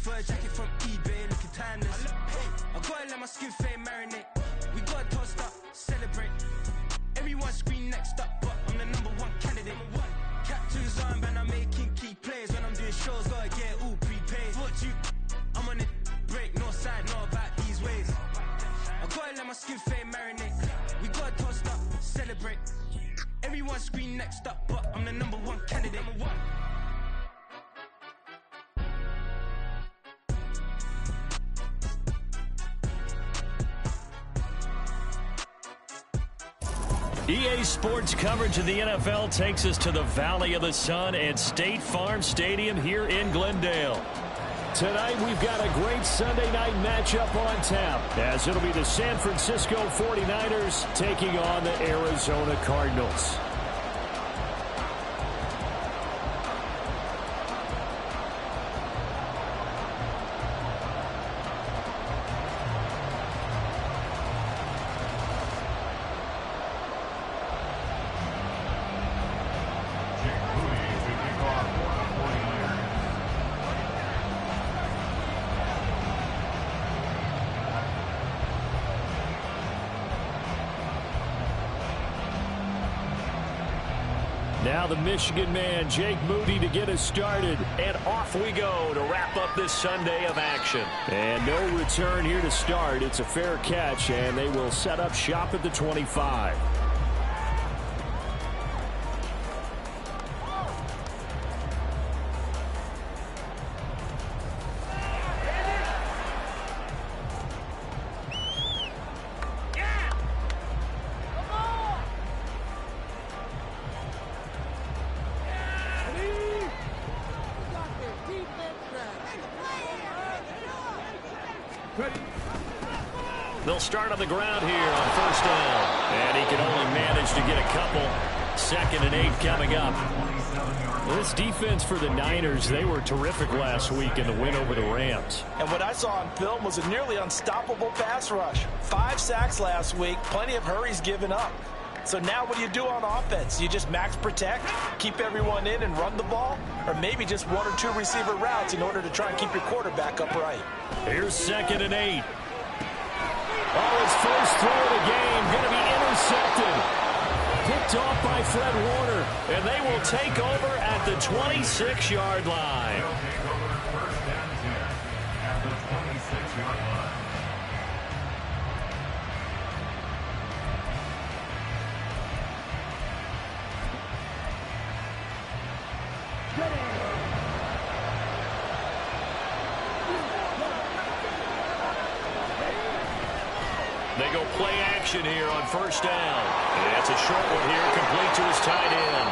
fur jacket from eBay, looking timeless. I gotta let my skin fade marinate. We gotta toast up, celebrate. Everyone scream next up, but I'm the #1 candidate. Captain's armband, I'm making key plays. When I'm doing shows, gotta get all prepaid. What you? I'm on it, break, no side, know about these ways. I gotta let my skin fade marinate. We gotta toast up, celebrate. Everyone scream next up, but I'm the #1 candidate. EA Sports coverage of the NFL takes us to the Valley of the Sun at State Farm Stadium here in Glendale. Tonight we've got a great Sunday night matchup on tap, as it'll be the San Francisco 49ers taking on the Arizona Cardinals. Now the Michigan man, Jake Moody, to get us started. And off we go to wrap up this Sunday of action. And no return here to start. It's a fair catch, and they will set up shop at the 25. They'll start on the ground here on first down. And he can only manage to get a couple. 2nd and 8 coming up. This defense for the Niners, they were terrific last week in the win over the Rams. And what I saw on film was a nearly unstoppable pass rush. 5 sacks last week, plenty of hurries given up. So now what do you do on offense? You just max protect, keep everyone in and run the ball? Or maybe just 1 or 2 receiver routes in order to try and keep your quarterback upright? Here's 2nd and 8. Oh, his first throw of the game going to be intercepted. Picked off by Fred Warner, and they will take over at the 26-yard line. They go play action here on first down. And it's a short one here, complete to his tight end.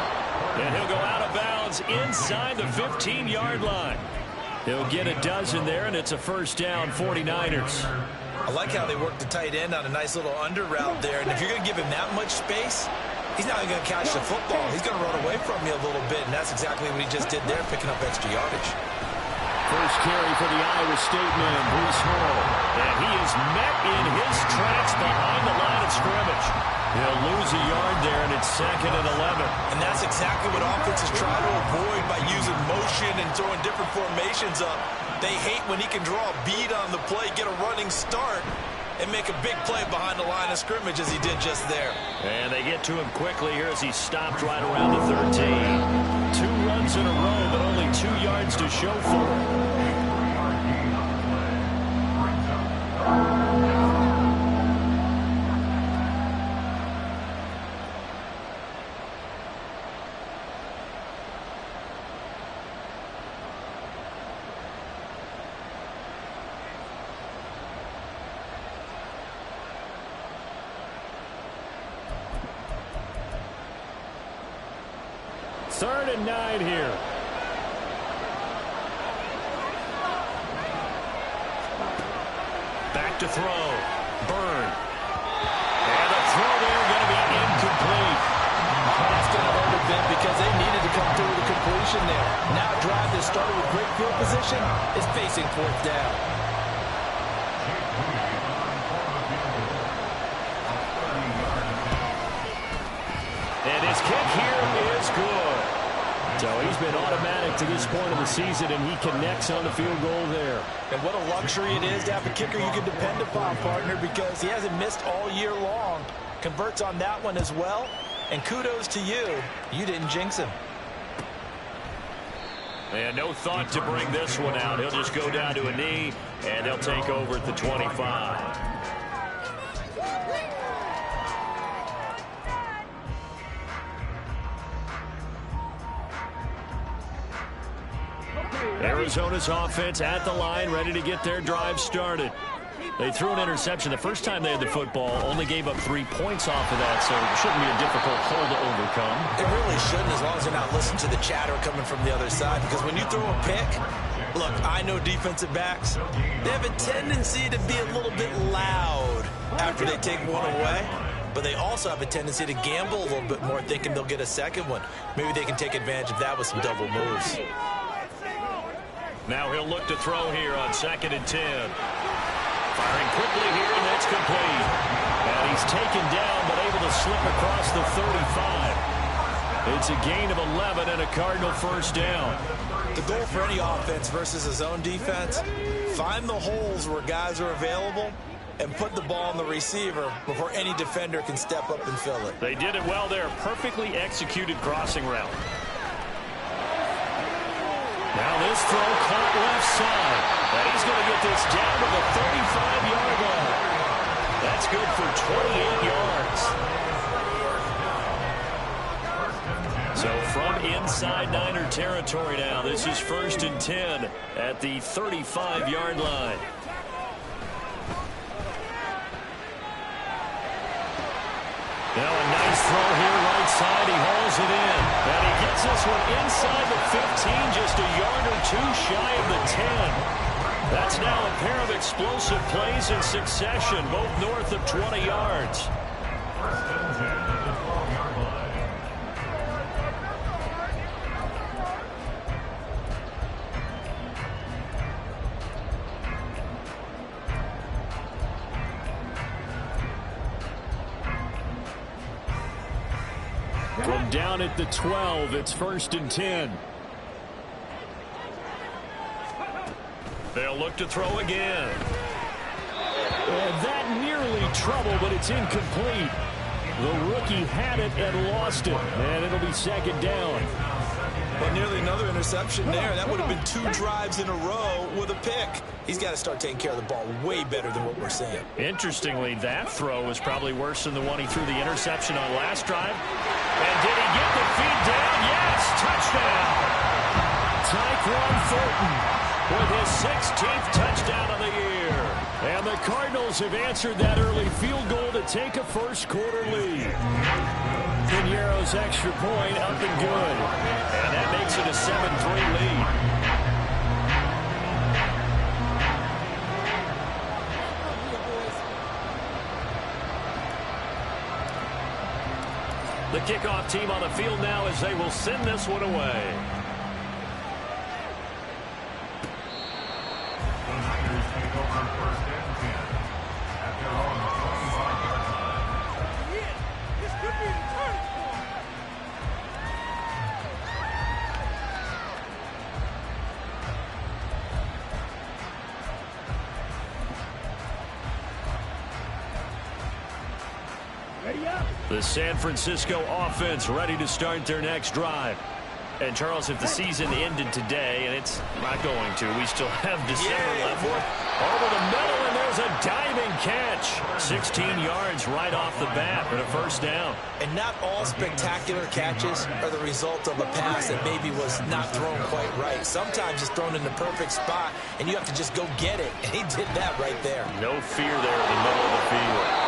And he'll go out of bounds inside the 15-yard line. He'll get a dozen there, and it's a first down, 49ers. I like how they work the tight end on a nice little under route there. And if you're going to give him that much space, he's not going to catch the football. He's going to run away from you a little bit, and that's exactly what he just did there, picking up extra yardage. First carry for the Iowa State man, Bruce Hall. And he is met in his tracks behind the line of scrimmage. He'll lose a yard there, and it's 2nd and 11. And that's exactly what offenses try to avoid by using motion and throwing different formations up. They hate when he can draw a bead on the play, get a running start, and make a big play behind the line of scrimmage as he did just there. And they get to him quickly here as he stopped right around the 13. 2 runs in a row, but only 2 yards to show for it. Third and 9 here. Back to throw. Byrne. And the throw there going to be incomplete. That's going to hurt a bit because they needed to come through with a completion there. Now a drive that started with great field position is facing 4th down. And his kick here is good. So he's been automatic to this point of the season, and he connects on the field goal there. And what a luxury it is to have a kicker you can depend upon, partner, because he hasn't missed all year long. Converts on that one as well. And kudos to you. You didn't jinx him. And no thought to bring this one out. He'll just go down to a knee, and they'll take over at the 25. Arizona's offense at the line, ready to get their drive started. They threw an interception the first time they had the football, only gave up 3 points off of that, so it shouldn't be a difficult hole to overcome. It really shouldn't, as long as they're not listening to the chatter coming from the other side, because when you throw a pick, look, I know defensive backs, they have a tendency to be a little bit loud after they take one away, but they also have a tendency to gamble a little bit more, thinking they'll get a second one. Maybe they can take advantage of that with some double moves. Now he'll look to throw here on 2nd and 10. Firing quickly here, and that's complete. And he's taken down, but able to slip across the 35. It's a gain of 11 and a Cardinal first down. The goal for any offense versus a zone defense, find the holes where guys are available and put the ball on the receiver before any defender can step up and fill it. They did it well there. Perfectly executed crossing route. Now this throw caught left side. And he's going to get this down to the 35-yard line. That's good for 28 yards. So from inside Niner territory now, this is 1st and 10 at the 35-yard line. Now a nice throw here right side. He hauls it in. And he gets this one inside the 15, just a yard or two shy of the 10. That's now a pair of explosive plays in succession, both north of 20 yards. From down at the 12, it's 1st and 10. They'll look to throw again. And that nearly trouble, but it's incomplete. The rookie had it and lost it, and it'll be 2nd down. Well, nearly another interception there. That would have been 2 drives in a row with a pick. He's got to start taking care of the ball way better than what we're seeing. Interestingly, that throw was probably worse than the one he threw the interception on last drive. And did he get the feed down? Yes, touchdown. Tyquan Thornton with his 16th touchdown of the year. And the Cardinals have answered that early field goal to take a first-quarter lead. Piñeiro's extra point up and good. And that makes it a 7-3 lead. The kickoff team on the field now as they will send this one away. The San Francisco offense ready to start their next drive. And, Charles, if the season ended today, and it's not going to, we still have December left. Over the middle, and there's a diving catch. 16 yards right off the bat and a first down. And not all spectacular catches are the result of a pass that maybe was not thrown quite right. Sometimes it's thrown in the perfect spot, and you have to just go get it. And he did that right there. No fear there in the middle of the field.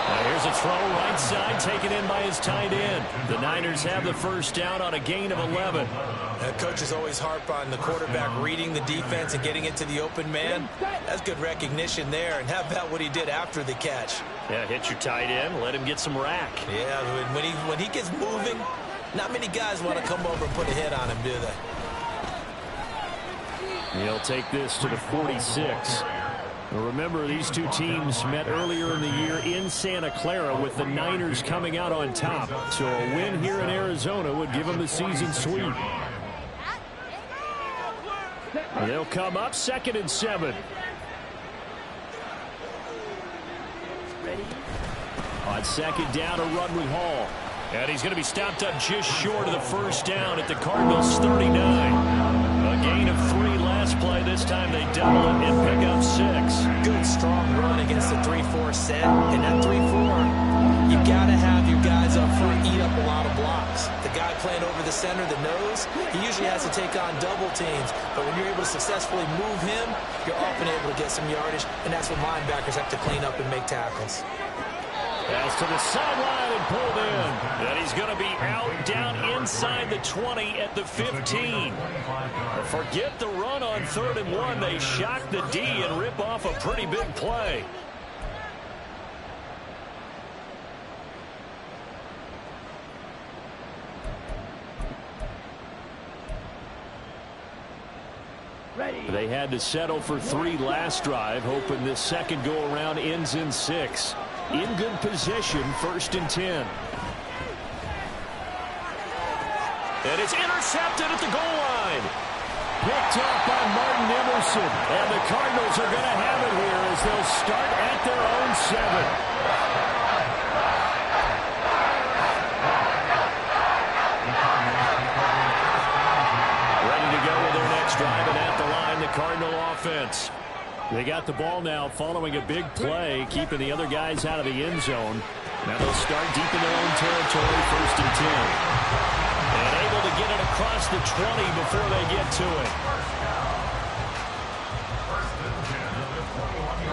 Now here's a throw right side taken in by his tight end. The Niners have the first down on a gain of 11. Coaches always harp on the quarterback reading the defense and getting it to the open man. That's good recognition there. And how about what he did after the catch? Yeah, hit your tight end, let him get some rack. Yeah, when he gets moving, not many guys want to come over and put a hit on him, do they? He'll take this to the 46. Remember, these two teams met earlier in the year in Santa Clara with the Niners coming out on top. So a win here in Arizona would give them the season sweep. And they'll come up 2nd and 7. On 2nd down, a run with Hall. And he's going to be stopped up just short of the first down at the Cardinals' 39. A gain of 3 last play. This time they double it and pick up 6. Good, strong run against the 3-4 set. And that 3-4, you got to have your guys up front eat up a lot of blocks. The guy playing over the center, the nose, he usually has to take on double teams. But when you're able to successfully move him, you're often able to get some yardage. And that's when linebackers have to clean up and make tackles. Pass to the sideline and pulled in. And he's going to be out down inside the 20 at the 15. Forget the run on 3rd and 1. They shock the D and rip off a pretty big play. They had to settle for 3 last drive, hoping this second go-around ends in 6. In good position, 1st and 10. And it's intercepted at the goal line. Picked up by Martin Emerson. And the Cardinals are going to have it here as they'll start at their own 7. Drive it at the line, the Cardinal offense. They got the ball now following a big play, keeping the other guys out of the end zone. Now they'll start deep in their own territory, 1st and 10. And able to get it across the 20 before they get to it.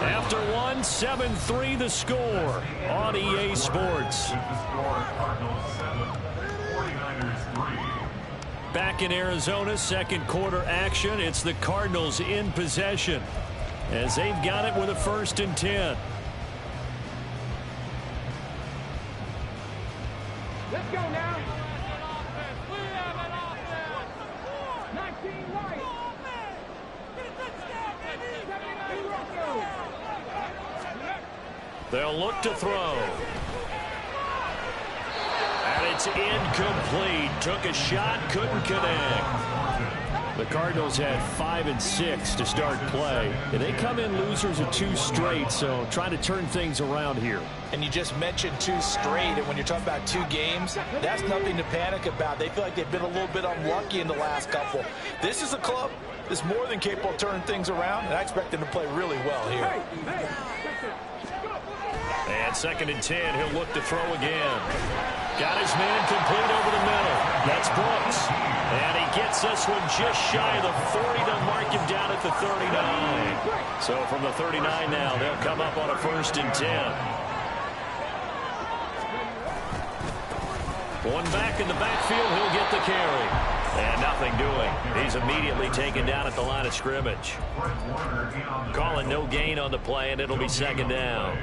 After 1, 7-3 the score on EA Sports. Back in Arizona, 2nd quarter action. It's the Cardinals in possession as they've got it with a 1st and 10. Let's go now. 19 right. They'll look to throw. And it's incomplete. Took a shot, couldn't connect. The Cardinals had 5 and 6 to start play. And they come in losers of 2 straight, so trying to turn things around here. And you just mentioned 2 straight, and when you're talking about 2 games, that's nothing to panic about. They feel like they've been a little bit unlucky in the last couple. This is a club that's more than capable of turning things around, and I expect them to play really well here. And 2nd and 10, he'll look to throw again. Got his man complete over the middle. That's Brooks. And he gets this one just shy of the 40 to mark him down at the 39. So from the 39 now, they'll come up on a 1st and 10. One back in the backfield, he'll get the carry. And nothing doing. He's immediately taken down at the line of scrimmage. Calling no gain on the play, and it'll be 2nd down.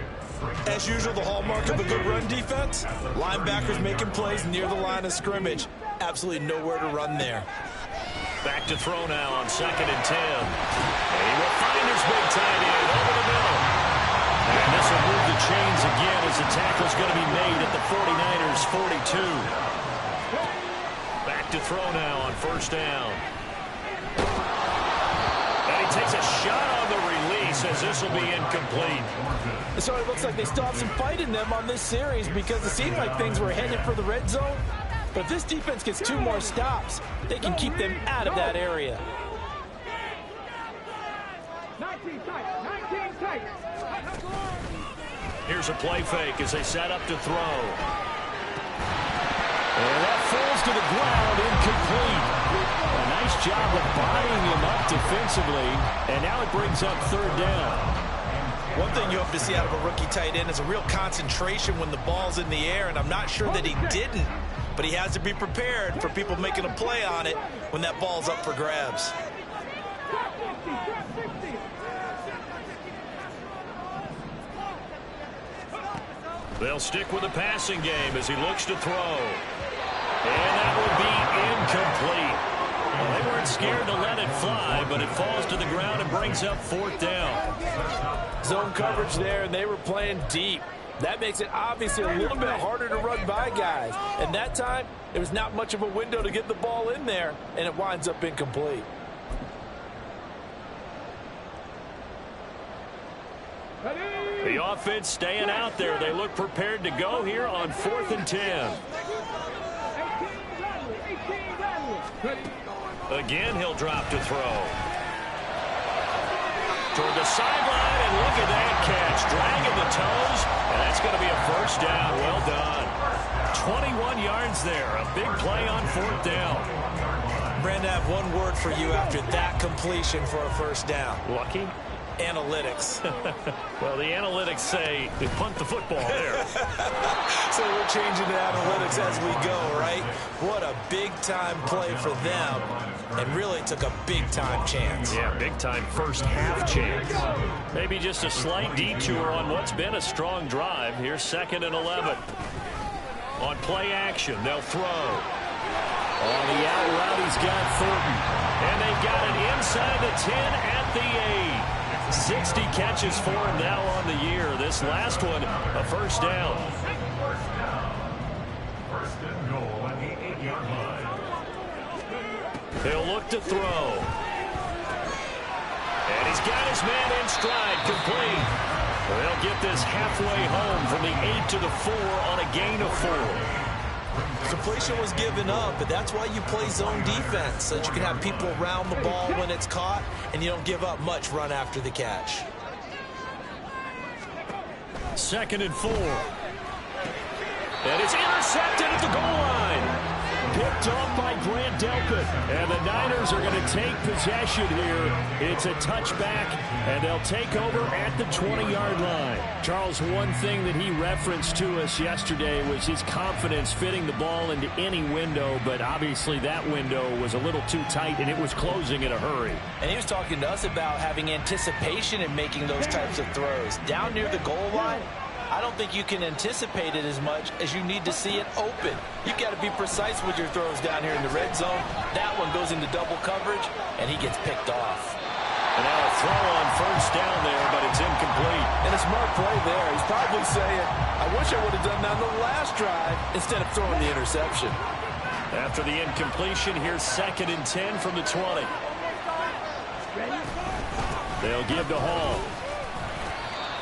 As usual, the hallmark of a good run defense, linebackers making plays near the line of scrimmage. Absolutely nowhere to run there. Back to throw now on 2nd and 10. And he will find his big tight end over the middle. And this will move the chains again as the tackle's going to be made at the 49ers' 42. Back to throw now on 1st down. And he takes a shot on the release as this will be incomplete. So it looks like they still have some fight in them on this series because it seemed like things were headed for the red zone. But if this defense gets 2 more stops, they can keep them out of that area. 19 tight. Here's a play fake as they set up to throw. And that falls to the ground, incomplete. A nice job of bodying him up defensively, and now it brings up 3rd down. One thing you hope to see out of a rookie tight end is a real concentration when the ball's in the air, and I'm not sure that he didn't, but he has to be prepared for people making a play on it when that ball's up for grabs. They'll stick with the passing game as he looks to throw. And that will be incomplete. Well, they weren't scared to let it fly, but it falls to the ground and brings up 4th down. Zone coverage there, and they were playing deep. That makes it obviously a little bit harder to run by guys. And that time, there was not much of a window to get the ball in there, and it winds up incomplete. The offense staying out there. They look prepared to go here on 4th and 10. Again, he'll drop to throw. Toward the sideline, and look at that catch. Dragging the toes, and that's going to be a first down. Well done. 21 yards there. A big play on 4th down. Brandon, I have one word for you after that completion for a first down. Lucky? Analytics. Well, the analytics say they punt the football there. So we're changing the analytics as we go, right? What a big-time play for them, and really took a big-time chance. Yeah, big-time first-half chance. Maybe just a slight detour on what's been a strong drive. Here's 2nd and 11. On play action, they'll throw. On the out route, he's got Thornton. And they've got it inside the 10 at the 8. 60 catches for him now on the year. This last one, a first down. First and goal at the 8-yard line. He'll look to throw. And he's got his man in stride, complete. They'll get this halfway home from the 8 to the 4 on a gain of 4. Completion was given up, but that's why you play zone defense, so that you can have people around the ball when it's caught, and you don't give up much run after the catch. 2nd and 4. And it's intercepted at the goal line. Picked off by Grant Delpit. And the Niners are going to take possession here. It's a touchback, and they'll take over at the 20-yard line. Charles, one thing that he referenced to us yesterday was his confidence fitting the ball into any window, but obviously that window was a little too tight, and it was closing in a hurry. And he was talking to us about having anticipation in making those types of throws. Down near the goal line, I don't think you can anticipate it as much as you need to see it open. You've got to be precise with your throws down here in the red zone. That one goes into double coverage, and he gets picked off. And now a throw on first down there, but it's incomplete. And a smart play there. He's probably saying, I wish I would have done that on the last drive instead of throwing the interception. After the incompletion, here's 2nd and 10 from the 20. They'll give to Hall.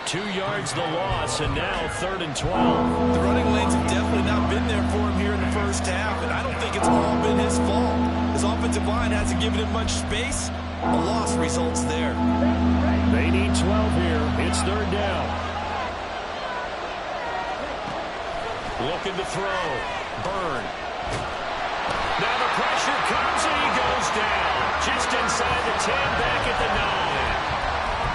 2 yards the loss, and now 3rd and 12. The running lanes have definitely not been there for him here in the first half, and I don't think it's all been his fault. His offensive line hasn't given him much space. A loss results there. They need 12 here. It's 3rd down. Looking to throw. Byrne. Now the pressure comes, and he goes down. Just inside the 10, back at the 9.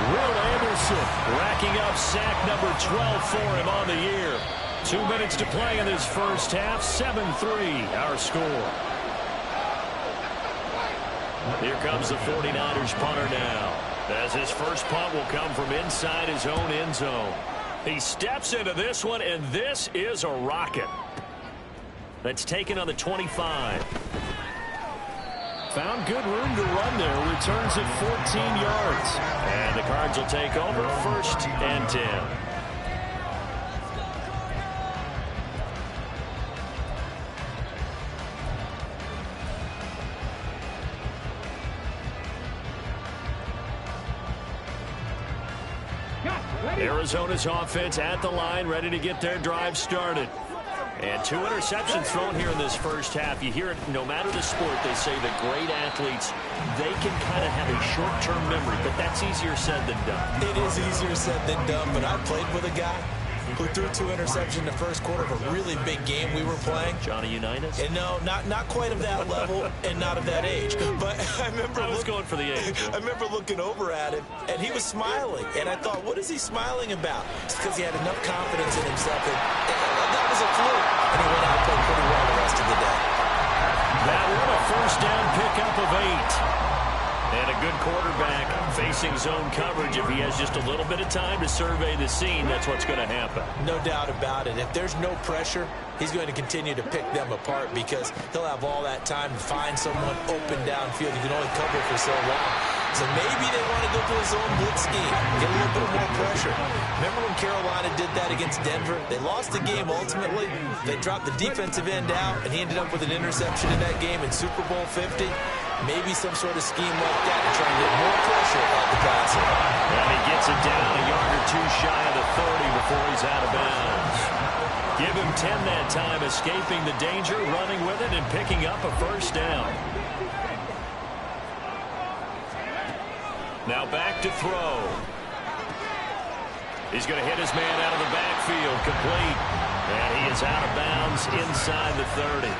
Will Anderson racking up sack number 12 for him on the year. 2 minutes to play in this first half. 7-3 our score. Here comes the 49ers punter now, as his first punt will come from inside his own end zone. He steps into this one, and this is a rocket. That's taken on the 25. Found good room to run there. Returns it 14 yards. And the Cards will take over 1st and 10. Arizona's offense at the line, ready to get their drive started. And 2 interceptions thrown here in this first half. You hear it no matter the sport. They say the great athletes, they can kind of have a short-term memory, but that's easier said than done. It is easier said than done, but I played with a guy who threw 2 interceptions in the first quarter of a really big game we were playing. Johnny Unitas? And no, not quite of that level and not of that age. But I remember I was going for the age. I remember looking over at him, and he was smiling. And I thought, what is he smiling about? It's because he had enough confidence in himself. And that was a fluke. And he went out and played pretty well the rest of the day. That one, a first down pickup of 8. And a good quarterback facing zone coverage. If he has just a little bit of time to survey the scene, that's what's going to happen. No doubt about it. If there's no pressure, he's going to continue to pick them apart because he'll have all that time to find someone open downfield. He can only cover for so long. So maybe they want to go to a zone blitz scheme, get a little bit more pressure. Remember when Carolina did that against Denver? They lost the game ultimately. They dropped the defensive end out, and he ended up with an interception in that game in Super Bowl 50. Maybe some sort of scheme like that to try and get more pressure at the passer. And he gets it down a yard or 2 too shy of the 30 before he's out of bounds. Give him 10 that time, escaping the danger, running with it, and picking up a first down. Now back to throw. He's going to hit his man out of the backfield, complete. And he is out of bounds inside the 30.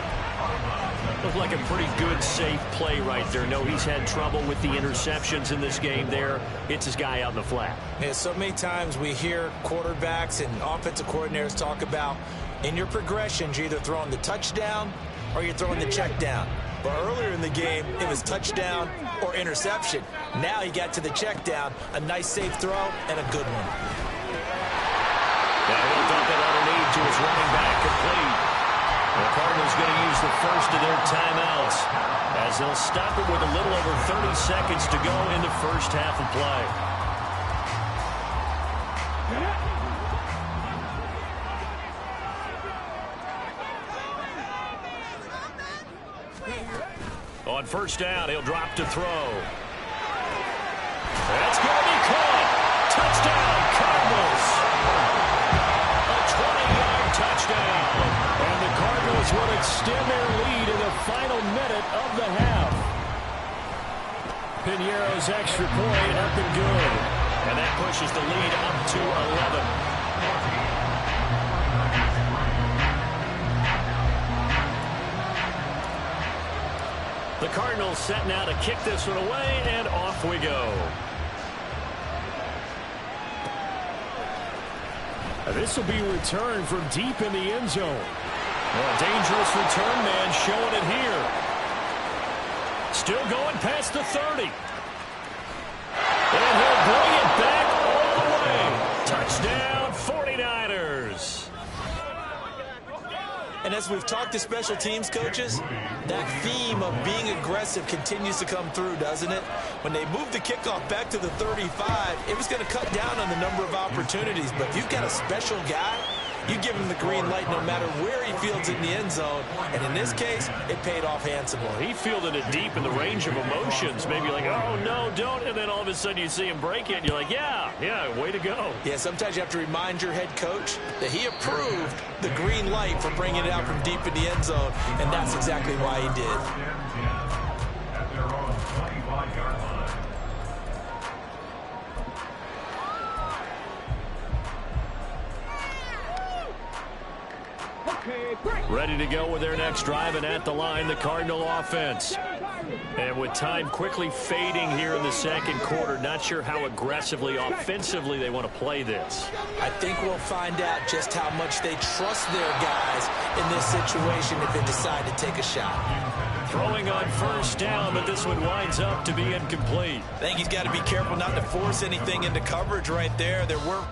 Looked like a pretty good, safe play right there. No, he's had trouble with the interceptions in this game there. It's his guy out in the flat. Yeah, so many times we hear quarterbacks and offensive coordinators talk about in your progressions, you're either throwing the touchdown or you're throwing the check down. But earlier in the game, it was touchdown or interception. Now he got to the check down, a nice safe throw, and a good one. Now he'll dump it underneath to his running back, complete. The Cardinals going to use the first of their timeouts as they'll stop it with a little over 30 seconds to go in the first half of play. On first down, he'll drop to throw. That's going to be caught. Touchdown, Cardinals. A 20-yard touchdown. And the Cardinals will extend their lead in the final minute of the half. Piñeiro's extra point up and good. And that pushes the lead up to 11. The Cardinals set now to kick this one away, and off we go. This will be returned from deep in the end zone. A dangerous return man showing it here. Still going past the 30. And he'll bring it back all the way. Touchdown, 49ers. And as we've talked to special teams coaches, that theme of being aggressive continues to come through, doesn't it? When they moved the kickoff back to the 35, it was going to cut down on the number of opportunities. But if you've got a special guy, you give him the green light no matter where he fields it in the end zone. And in this case, it paid off handsomely. He fielded it deep in the range of emotions. Maybe like, oh, no, don't. And then all of a sudden you see him break it. And you're like, yeah, way to go. Yeah, sometimes you have to remind your head coach that he approved the green light for bringing it out from deep in the end zone. And that's exactly why he did. At their own 25-yard line. Ready to go with their next drive, and at the line, the Cardinal offense. And with time quickly fading here in the second quarter, not sure how aggressively, offensively they want to play this. I think we'll find out just how much they trust their guys in this situation if they decide to take a shot. Throwing on first down, but this one winds up to be incomplete. I think he's got to be careful not to force anything into coverage right there. There were...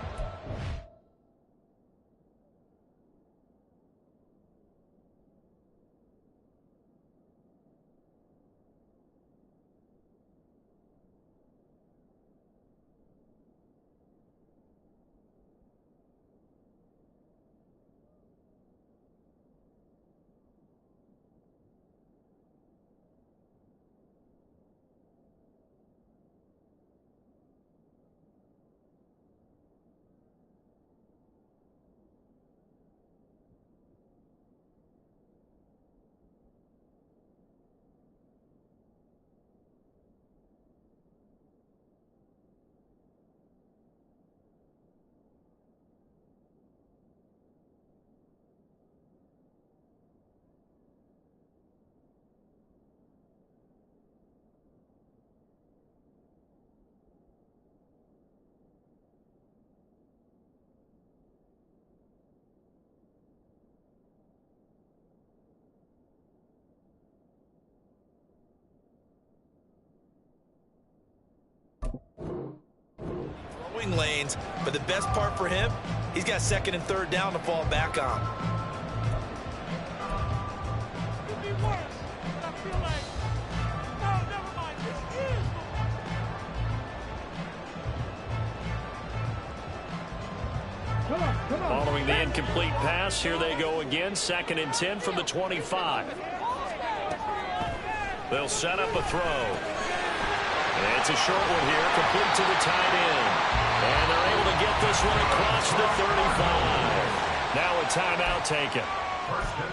lanes, but the best part for him, he's got second and third down to fall back on. Following the incomplete pass, here they go again, second and 10 from the 25. They'll set up a throw. It's a short one here, complete to the tight end. And they're able to get this one across the 35. Now a timeout taken.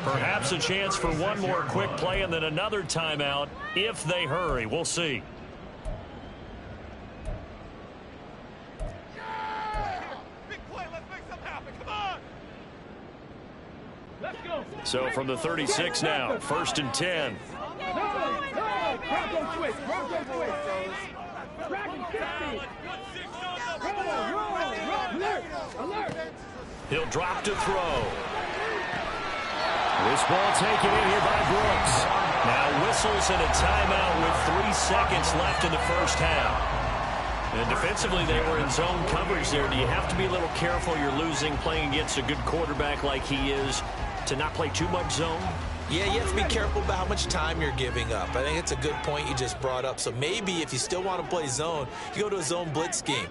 Perhaps a chance for one more quick play and then another timeout if they hurry. We'll see. So from the 36 now, 1st and 10. Bronco switch. He'll drop to throw. This ball taken in here by Brooks. Now whistles and a timeout with 3 seconds left in the first half. And defensively, they were in zone coverage there. Do you have to be a little careful? You're losing, playing against a good quarterback like he is, to not play too much zone? Yeah, you have to be careful about how much time you're giving up. I think it's a good point you just brought up. So maybe if you still want to play zone, you go to a zone blitz scheme.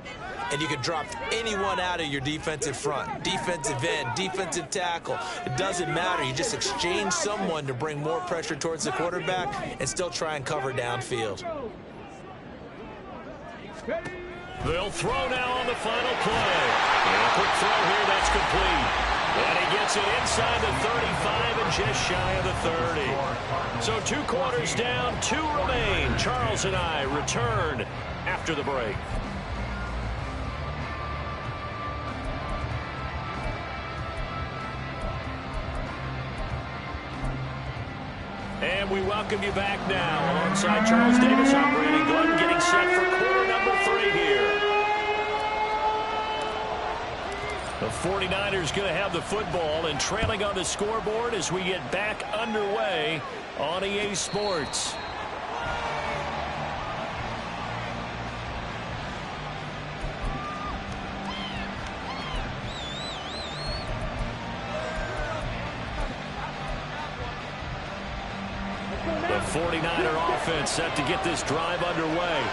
And you can drop anyone out of your defensive front, defensive end, defensive tackle. It doesn't matter. You just exchange someone to bring more pressure towards the quarterback and still try and cover downfield. They'll throw now on the final play. And a quick throw here, that's complete. And he gets it inside the 35 and just shy of the 30. So 2 quarters down, 2 remain. Charles and I return after the break. And we welcome you back now. Alongside Charles Davis, I'm Brandon Glenn, getting set for quarter number 3 here. The 49ers going to have the football and trailing on the scoreboard as we get back underway on EA Sports. The 49er offense set to get this drive underway.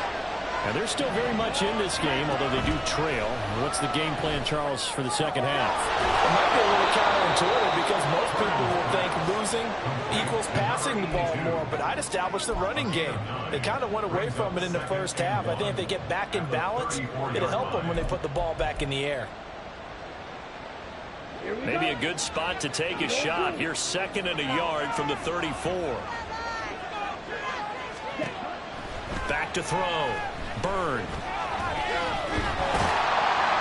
And they're still very much in this game, although they do trail. What's the game plan, Charles, for the second half? It might be a little counterintuitive because most people will think losing equals passing the ball more, but I'd establish the running game. They kind of went away from it in the first half. I think if they get back in balance, it'll help them when they put the ball back in the air. Maybe a good spot to take a shot. Here, 2nd and a yard from the 34. Back to throw. Byrne.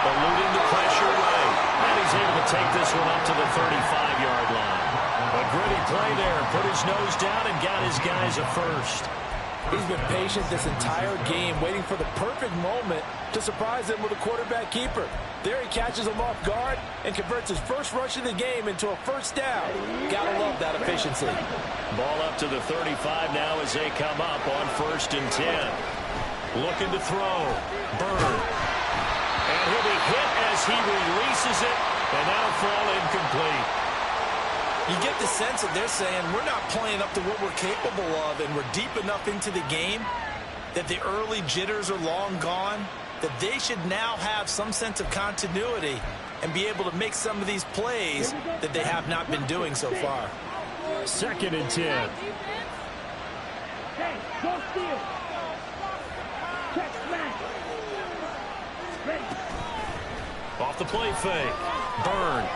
Eluding the pressure right. And he's able to take this one up to the 35-yard line. A gritty play there. Put his nose down and got his guys a first. He's been patient this entire game, waiting for the perfect moment to surprise them with a quarterback keeper. There he catches them off guard and converts his first rush of the game into a first down. Gotta love that efficiency. Ball up to the 35 now as they come up on 1st and 10. Looking to throw. Byrne. And he'll be hit as he releases it, and that'll fall incomplete. You get the sense that they're saying we're not playing up to what we're capable of, and we're deep enough into the game that the early jitters are long gone, that they should now have some sense of continuity and be able to make some of these plays that they have not been doing so far. 2nd and 10. Hey, don't steal. Check smash. Ready. Off the play fake. Byrne.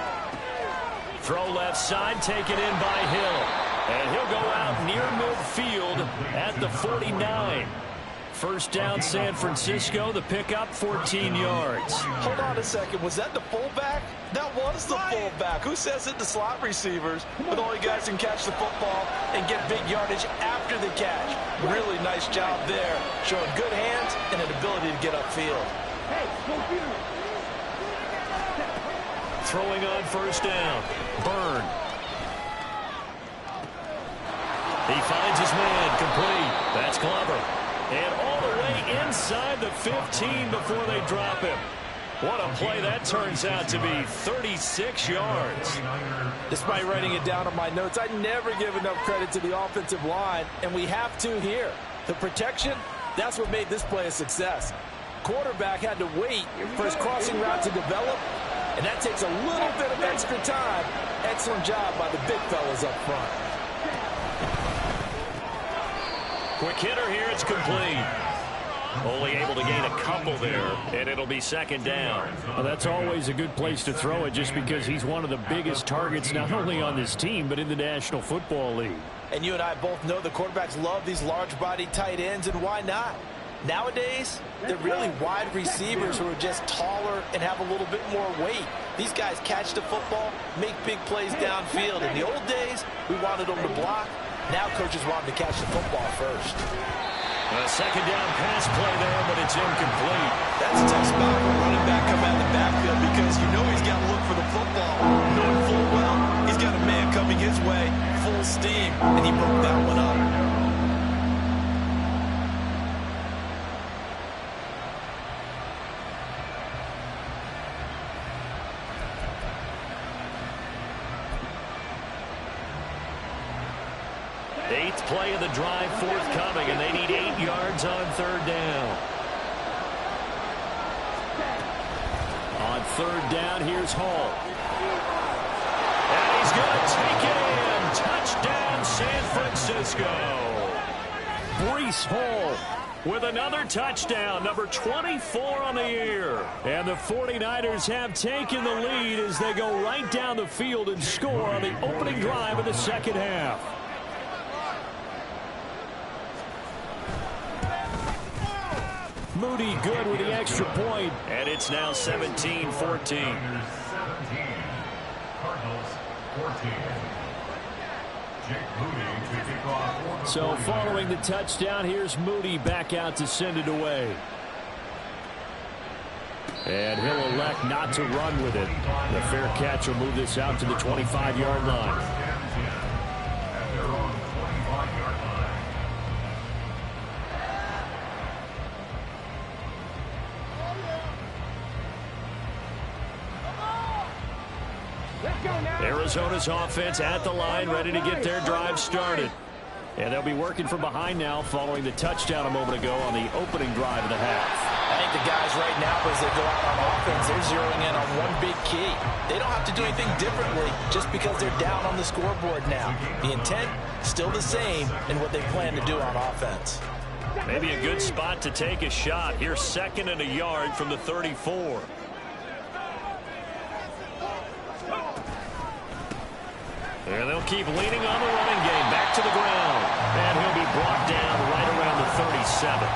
Throw left side, taken in by Hill. And he'll go out near midfield at the 49. First down, San Francisco. The pickup, 14 yards. Hold on a second. Was that the fullback? That was the fullback. Who says it? The slot receivers, with only guys who can catch the football and get big yardage after the catch. Really nice job there, showing good hands and an ability to get upfield. Hey, go Throwing on first down. Byrne. He finds his man, complete. That's Glover. And all the way inside the 15 before they drop him. What a play that turns out to be, 36 yards. Despite writing it down on my notes, I never give enough credit to the offensive line, and we have to here. The protection, that's what made this play a success. Quarterback had to wait for his crossing route to develop, and that takes a little bit of extra time. Excellent job by the big fellas up front. Quick hitter here, it's complete. Only able to gain a couple there, and it'll be second down. Well, that's always a good place to throw it just because he's one of the biggest targets not only on this team but in the National Football League. And you and I both know the quarterbacks love these large-bodied tight ends, and why not? Nowadays, they're really wide receivers who are just taller and have a little bit more weight. These guys catch the football, make big plays downfield. In the old days, we wanted them to block. Now coaches want them to catch the football first. A second down pass play there, but it's incomplete. That's a tough spot for a running back coming out of the backfield because you know he's got to look for the football. Knowing full well, he's got a man coming his way, full steam, and he broke that one up. Eighth play of the drive forthcoming, and they need 8 yards on third down. On third down, here's Hall. And he's going to take it in. Touchdown, San Francisco. Breece Hall with another touchdown, number 24 on the year. And the 49ers have taken the lead as they go right down the field and score on the opening drive of the second half. Moody good with the extra point, and it's now 17-14. Cardinals 17, Cardinals 14. Jake Moody to kick off. So following the touchdown, here's Moody back out to send it away. And he'll elect not to run with it. The fair catch will move this out to the 25-yard line. At their own 25-yard line. Arizona's offense at the line, ready to get their drive started. And they'll be working from behind now following the touchdown a moment ago on the opening drive of the half. I think the guys right now, as they go out on offense, they're zeroing in on one big key. They don't have to do anything differently just because they're down on the scoreboard now. The intent, still the same in what they plan to do on offense. Maybe a good spot to take a shot. Here's second and a yard from the 34. And they'll keep leaning on the running game. Back to the ground. And he'll be brought down right around the 37.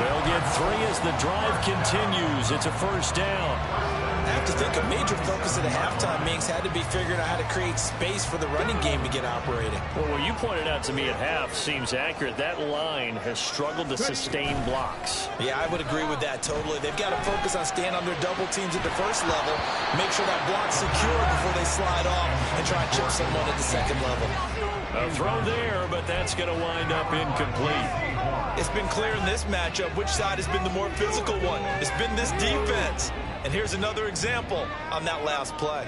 They'll get 3 as the drive continues. It's a first down. I have to think a major focus at the halftime meetings had to be figuring out how to create space for the running game to get operating. Well, what you pointed out to me at half seems accurate. That line has struggled to sustain blocks. Yeah, I would agree with that totally. They've got to focus on staying under double teams at the first level, make sure that block's secure before they slide off and try and chip someone at the second level. A throw there, but that's going to wind up incomplete. It's been clear in this matchup which side has been the more physical one. It's been this defense. And here's another example on that last play.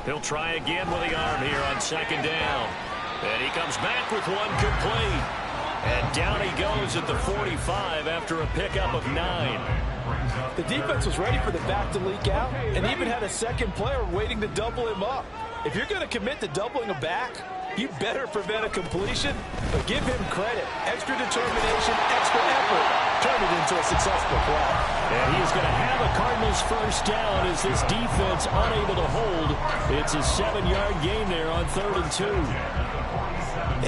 He'll try again with the arm here on second down. And he comes back with one complete. And down he goes at the 45 after a pickup of 9. The defense was ready for the back to leak out and even had a second player waiting to double him up. If you're going to commit to doubling a back, you better prevent a completion, but give him credit. Extra determination, extra effort, turn it into a successful play. And he is going to have a Cardinals first down as this defense unable to hold. It's a 7-yard gain there on 3rd and 2.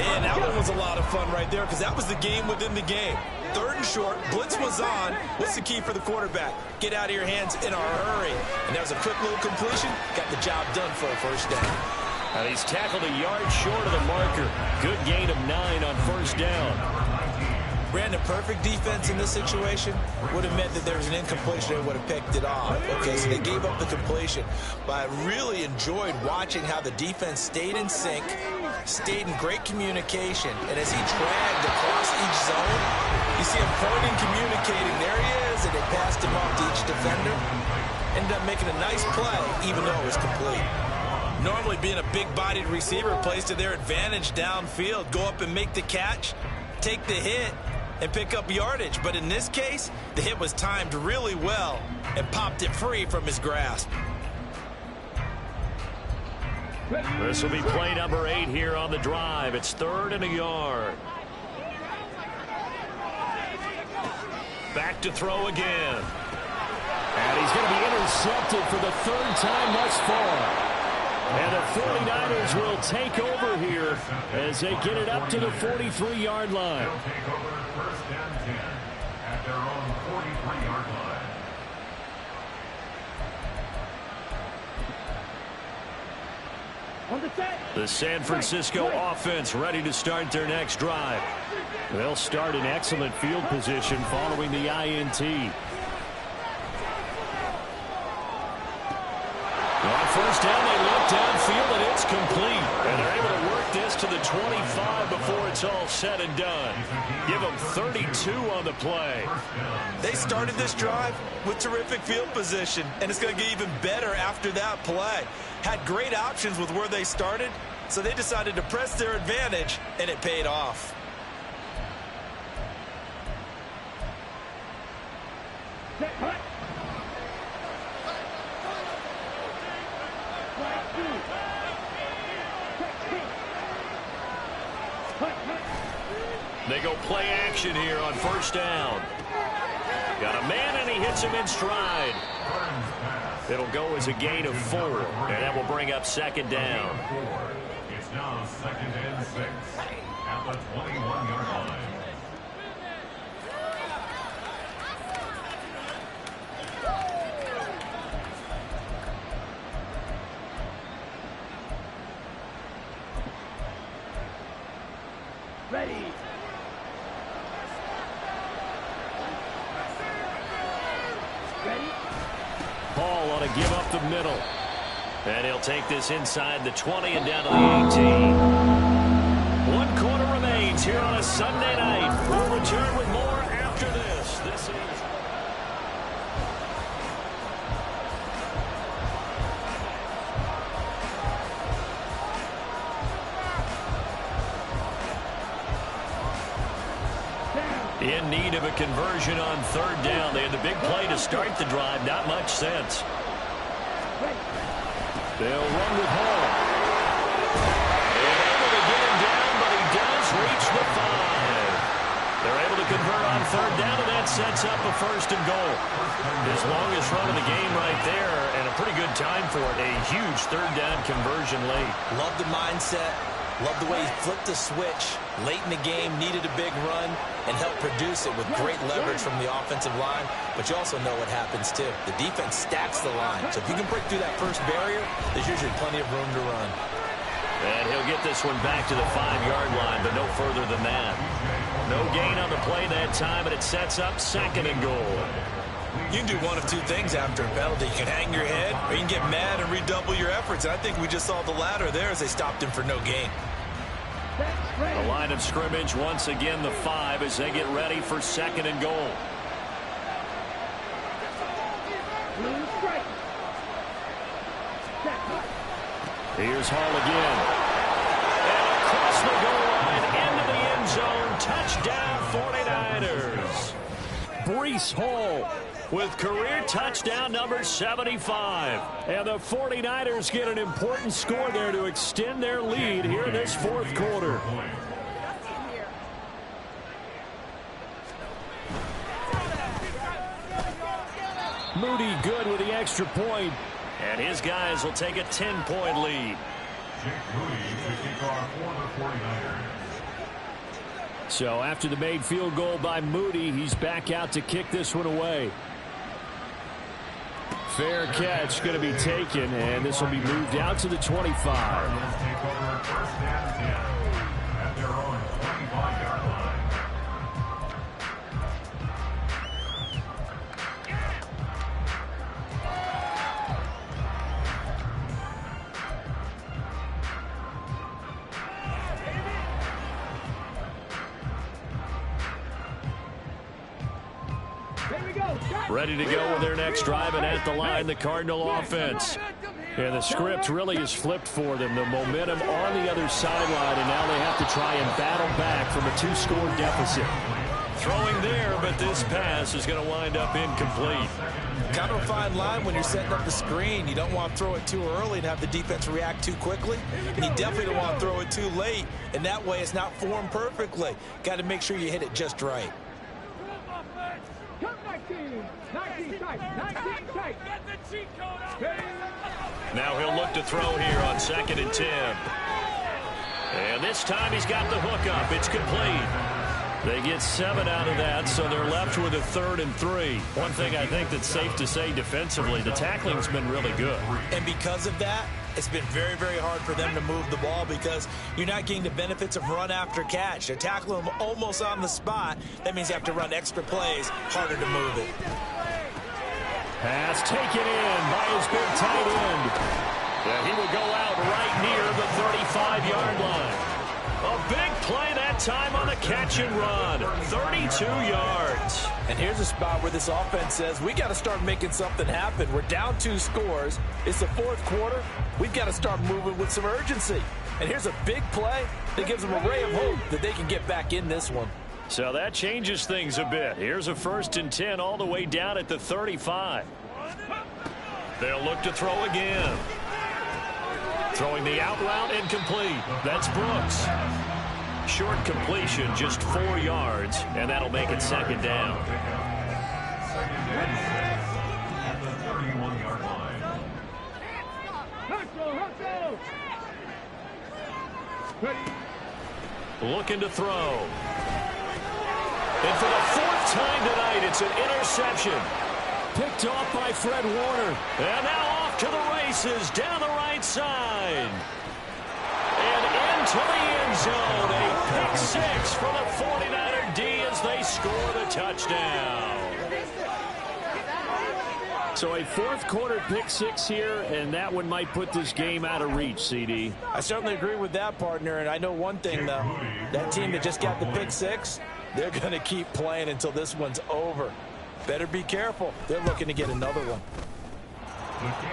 And that one was a lot of fun right there because that was the game within the game. 3rd and short, blitz was on. What's the key for the quarterback? Get out of your hands in a hurry. And that was a quick little completion. Got the job done for a first down. And he's tackled a yard short of the marker. Good gain of 9 on first down. Brandon, perfect defense in this situation would have meant that there was an incompletion. They would have picked it off. Okay, so they gave up the completion. But I really enjoyed watching how the defense stayed in sync, stayed in great communication. And as he dragged across each zone, you see him pointing, communicating. There he is, and they passed him off to each defender. Ended up making a nice play, even though it was complete. Normally being a big-bodied receiver plays to their advantage downfield. Go up and make the catch, take the hit, and pick up yardage. But in this case, the hit was timed really well and popped it free from his grasp. This will be play number 8 here on the drive. It's 3rd and a yard. Back to throw again. And he's going to be intercepted for the 3rd time thus far. And the 49ers will take over here as they get it up to the 43-yard line. They'll take over 1st and 10 at their own 43-yard line. On the set. The San Francisco offense ready to start their next drive. They'll start in excellent field position following the INT. On 1st down, they look downfield, and it's complete. And they're able to work this to the 25 before it's all said and done. Give them 32 on the play. They started this drive with terrific field position, and it's going to get even better after that play. Had great options with where they started, so they decided to press their advantage, and it paid off. Set, hut. They go play action here on 1st down. Got a man, and he hits him in stride. It'll go as a gain of 4, and that will bring up 2nd down. It's now 2nd and 6 at the 21-yard line. Ready. Ready. Paul ought to give up the middle. And he'll take this inside the 20 and down to the 18. 1 quarter remains here on a Sunday night. We'll return with more after this. This is... In need of a conversion on 3rd down. They had the big play to start the drive. Not much sense. They'll run with Hall. They're able to get him down, but he does reach the 5. They're able to convert on 3rd down, and that sets up a 1st and goal. His longest run of the game right there, and a pretty good time for it. A huge 3rd down conversion late. Love the mindset. Love the way he flipped the switch late in the game, needed a big run, and helped produce it with great leverage from the offensive line. But you also know what happens, too. The defense stacks the line. So if you can break through that first barrier, there's usually plenty of room to run. And he'll get this one back to the 5-yard line, but no further than that. No gain on the play that time, and it sets up 2nd and goal. You can do one of 2 things after a penalty. You can hang your head, or you can get mad and redouble your efforts. And I think we just saw the latter there as they stopped him for no gain. The line of scrimmage once again the 5 as they get ready for 2nd and goal. Here's Hall again. And across the goal line into the end zone. Touchdown 49ers. Breece Hall with career touchdown number 75. And the 49ers get an important score there to extend their lead here in this 4th quarter. Moody good with the extra point. And his guys will take a 10-point lead. Jake Moody to kick off for the 49ers. So after the made field goal by Moody, he's back out to kick this one away. Fair catch going to be taken, and this will be moved out to the 25. Let's take over 1st and 10 at their own 25-yard line. Ready to go with their next drive, and at the line, the Cardinal offense. And the script really is flipped for them. The momentum on the other sideline, and now they have to try and battle back from a 2-score deficit. Throwing there, but this pass is going to wind up incomplete. Kind of a fine line when you're setting up the screen. You don't want to throw it too early and have the defense react too quickly. And you definitely don't want to throw it too late. And that way it's not formed perfectly. Got to make sure you hit it just right. Now he'll look to throw here on 2nd and 10. And this time he's got the hook up. It's complete. They get 7 out of that, so they're left with a 3rd and 3. One thing I think that's safe to say defensively, the tackling's been really good. And because of that, it's been very, very hard for them to move the ball because you're not getting the benefits of run after catch. They're tackling them almost on the spot. That means you have to run extra plays, harder to move it. Pass taken in by his big tight end. Yeah, he will go out right near the 35-yard line. A big play that time on the catch and run. 32 yards. And here's a spot where this offense says, we got to start making something happen. We're down 2 scores. It's the 4th quarter. We've got to start moving with some urgency. And here's a big play that gives them a ray of hope that they can get back in this one. So that changes things a bit. Here's a 1st and 10 all the way down at the 35. They'll look to throw again. Throwing the out route incomplete. That's Brooks. Short completion, just 4 yards, and that'll make it 2nd down. Looking to throw. And for the 4th time tonight, it's an interception. Picked off by Fred Warner. And now off to the races down the right side. And into the end zone. A pick 6 for the 49er D as they score the touchdown. So a 4th quarter pick 6 here, and that one might put this game out of reach, CD. I certainly agree with that, partner. And I know one thing, though. That team that just got the pick 6, they're going to keep playing until this one's over. Better be careful. They're looking to get another one.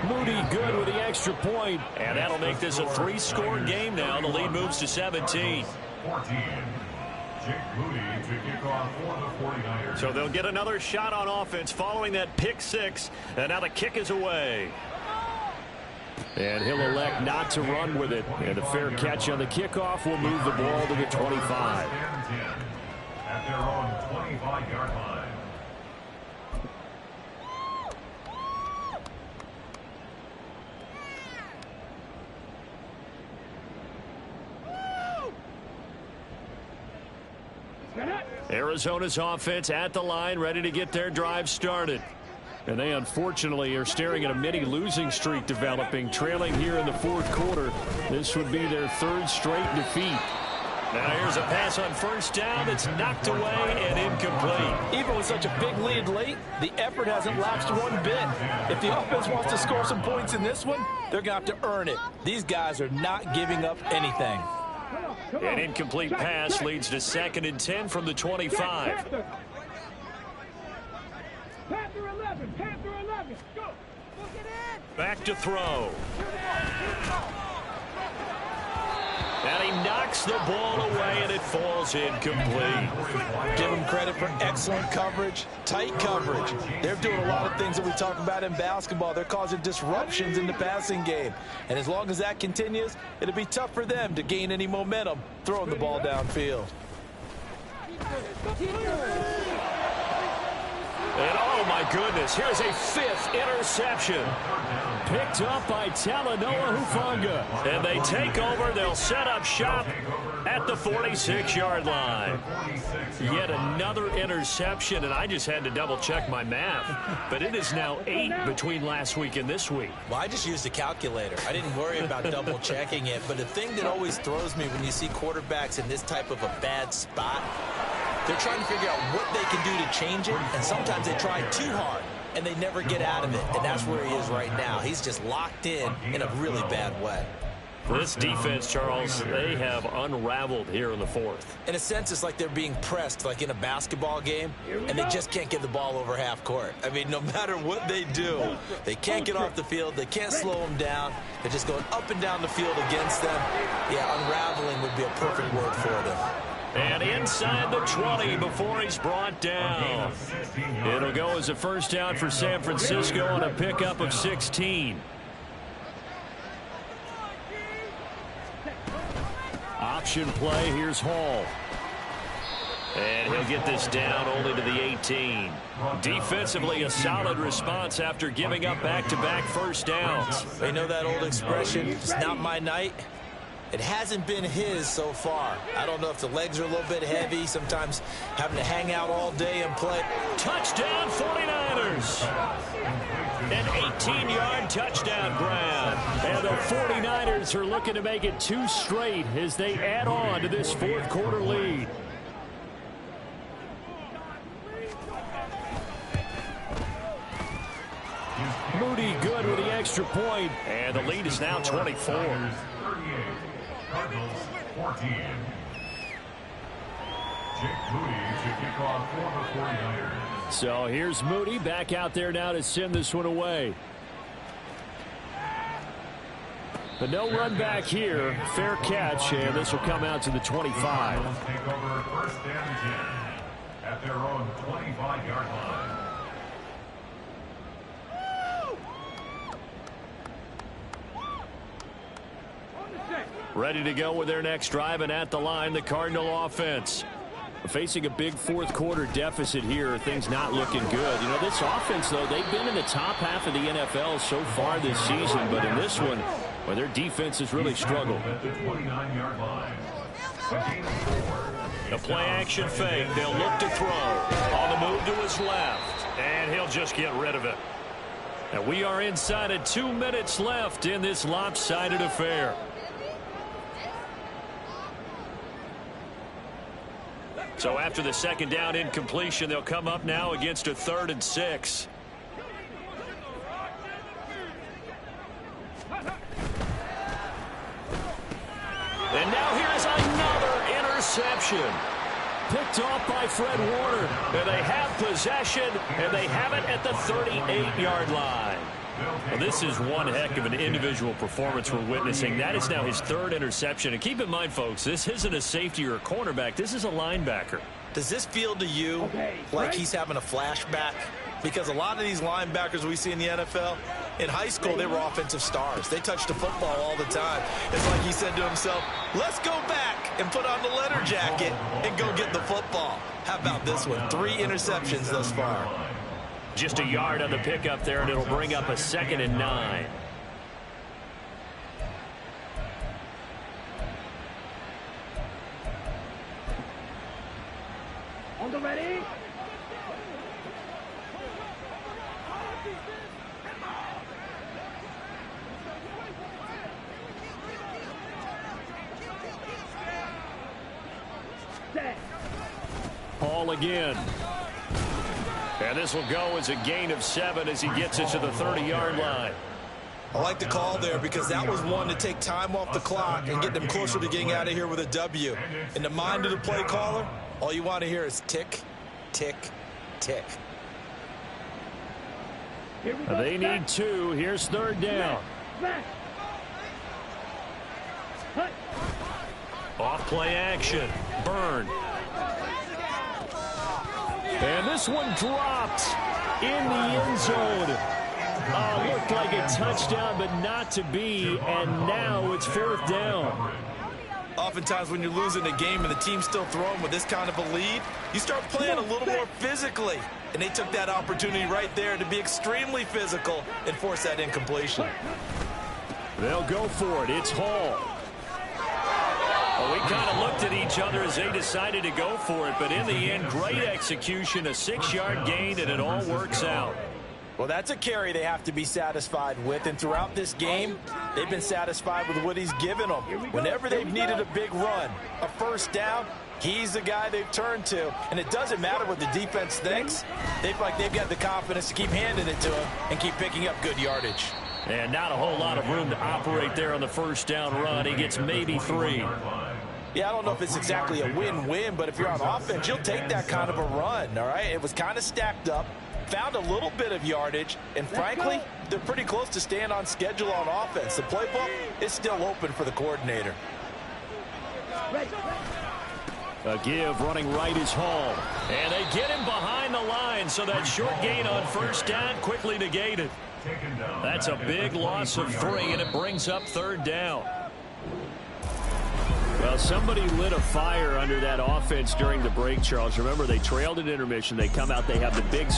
Moody good with the extra point, and that'll make this a 3-score game now. The lead moves to 17. 14. Jake Moody to kick off for the 49ers. So they'll get another shot on offense following that pick 6, and now the kick is away. And he'll elect not to run with it, and a fair catch on the kickoff will move the ball to the 25. At their own 25-yard line. Arizona's offense at the line, ready to get their drive started. And they unfortunately are staring at a mini losing streak developing, trailing here in the 4th quarter. This would be their 3rd straight defeat. Now here's a pass on 1st down that's knocked away and incomplete. Even with such a big lead late, the effort hasn't lapsed one bit. If the offense wants to score some points in this one, they're going to have to earn it. These guys are not giving up anything. An incomplete pass leads to 2nd and 10 from the 25. Back to throw. And he knocks the ball away, and it falls incomplete. Give them credit for excellent coverage, tight coverage. They're doing a lot of things that we talk about in basketball. They're causing disruptions in the passing game. And as long as that continues, it'll be tough for them to gain any momentum throwing the ball downfield. And oh my goodness, here's a 5th interception. Picked up by Talanoa Hufanga. And they take over, they'll set up shop at the 46-yard line. Yet another interception, and I just had to double check my math. But it is now 8 between last week and this week. Well, I just used a calculator. I didn't worry about double checking it. But the thing that always throws me when you see quarterbacks in this type of a bad spot, they're trying to figure out what they can do to change it, and sometimes they try too hard, and they never get out of it, and that's where he is right now. He's just locked in a really bad way. This defense, Charles, they have unraveled here in the 4th. In a sense, it's like they're being pressed, like in a basketball game, and they just can't get the ball over half court. I mean, no matter what they do, they can't get off the field. They can't slow them down. They're just going up and down the field against them. Yeah, unraveling would be a perfect word for them. And inside the 20 before he's brought down. It'll go as a first down for San Francisco on a pickup of 16. Option play. Here's Hall. And he'll get this down only to the 18. Defensively, a solid response after giving up back-to-back first downs. They know that old expression, it's not my night. It hasn't been his so far. I don't know if the legs are a little bit heavy, sometimes having to hang out all day and play. Touchdown 49ers. An 18-yard touchdown grab. And the 49ers are looking to make it 2 straight as they add on to this fourth quarter lead. Moody good with the extra point, and the lead is now 24. 38, Cardinals 14. Jake Moody to kick off for the 49ers. So here's Moody back out there now to send this one away. But no run back here. Fair catch, and this will come out to the 25. Cardinals take over first and 10 at their own 25-yard line. Ready to go with their next drive, and at the line, the Cardinal offense. Facing a big fourth quarter deficit here, things not looking good. You know, this offense, though, they've been in the top half of the NFL so far this season, but in this one, well, their defense has really struggled. The play-action fake, they'll look to throw. On the move to his left, and he'll just get rid of it. And we are inside of 2 minutes left in this lopsided affair. So after the second down incompletion, they'll come up now against a 3rd and 6. And now here's another interception. Picked off by Fred Warner. And they have possession, and they have it at the 38-yard line. Well, this is one heck of an individual performance we're witnessing. That is now his 3rd interception. And keep in mind, folks, this isn't a safety or a cornerback. This is a linebacker. Does this feel to you like he's having a flashback? Because a lot of these linebackers we see in the NFL, in high school, they were offensive stars. They touched the football all the time. It's like he said to himself, let's go back and put on the leather jacket and go get the football. How about this one? 3 interceptions thus far. Just a yard on the pickup there, and it'll bring up a 2nd and 9. On the ready. Set. Paul again. And this will go as a gain of 7 as he gets it to the 30-yard line. I like the call there because that was one to take time off the clock and get them closer to getting out of here with a W. In the mind of the play caller, all you want to hear is tick, tick, tick. They need 2. Here's 3rd down. Off play action. Byrne. And this one dropped in the end zone. Looked like a touchdown, but not to be. And now it's 4th down. Oftentimes when you're losing a game and the team's still throwing with this kind of a lead, you start playing a little more physically. And they took that opportunity right there to be extremely physical and force that incompletion. They'll go for it. It's Hall. Well, we kind of looked at each other as they decided to go for it, but in the end, great execution, a 6-yard gain, and it all works out. Well, that's a carry they have to be satisfied with, and throughout this game, they've been satisfied with what he's given them. Whenever they've needed a big run, a first down, he's the guy they've turned to, and it doesn't matter what the defense thinks. They feel like they've got the confidence to keep handing it to him and keep picking up good yardage. And not a whole lot of room to operate there on the first down run. He gets maybe 3. Yeah, I don't know if it's exactly a win-win, but if you're on offense, you'll take that kind of a run, all right? It was kind of stacked up, found a little bit of yardage, and frankly, they're pretty close to staying on schedule on offense. The playbook is still open for the coordinator. A give running right is Hall. And they get him behind the line, so that short gain on first down quickly negated. That's a big loss of 3, and it brings up 3rd down. Well, somebody lit a fire under that offense during the break, Charles. Remember, they trailed at intermission. They come out, they have the big